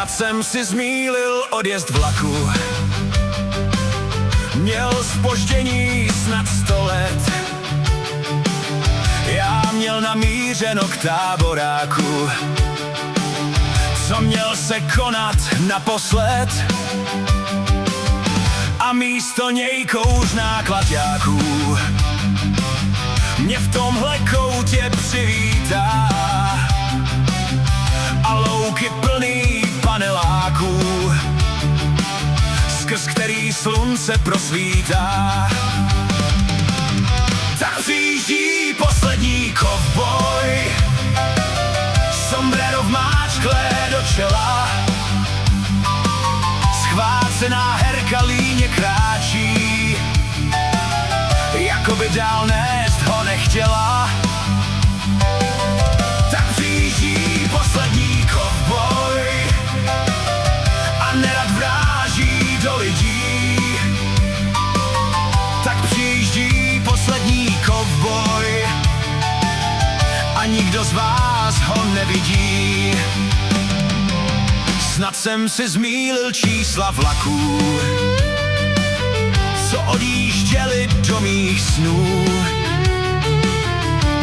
Snad jsem si zmýlil odjezd vlaku. Měl zpoždění snad 100 let. Já měl namířeno k táboráku, co měl se konat naposled. A místo něj kouř nákladňáků mě v tomhle koutě přivítá. A louky plný paneláků, skrz který slunce prosvítá. Tak přijíždí poslední kovboj, sombrero vmáčklé do čela. Schvácená herka líně kráčí, jako by dál nést ho nechtěla. Tak přijíždí poslední kovboj a nerad vráží do lidí. Tak přijíždí poslední kovboj a nikdo z vás ho nevidí. Snad jsem si zmýlil čísla vlaků, co odjížděli do mých snů,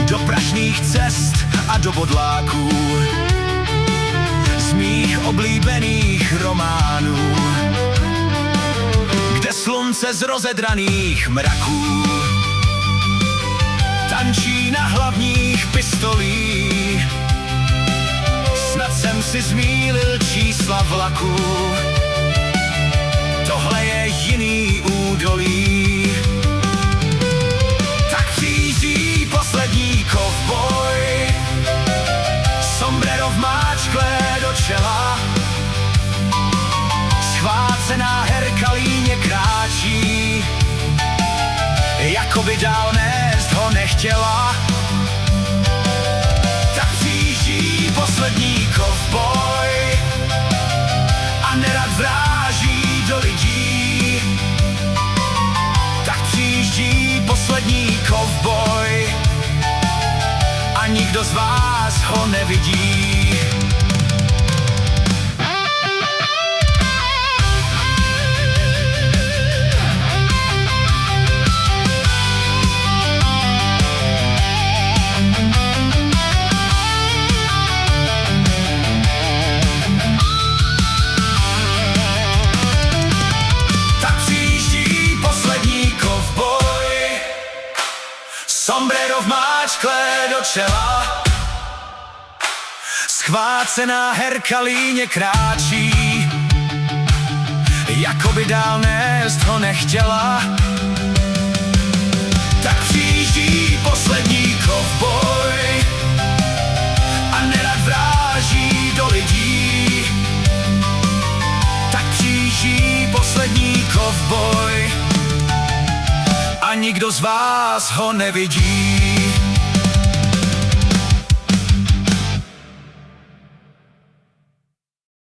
do prašných cest a do bodláků z mých oblíbených románů, kde slunce z rozedraných mraků tančí na hlavních pistolích. Snad jsem si zmýlil čísla vlaku, tohle je jiný údolí. Tak přijíždí poslední kovboj, sombrero vmáčklé do čela. Schvácená herka líně kráčí, jako by dál nést ho nechtěla. Tak přijíždí poslední kovboj a nerad vráží do lidí. Tak přijíždí poslední kovboj a nikdo z vás ho nevidí. Sombrero vmáčklé do čela, schvácená herka líně kráčí, jako by dál nést ho nechtěla. Tak přijíždí poslední kovboj a nerad vráží do lidí. Tak přijíždí poslední kovboj a nikdo z vás ho nevidí.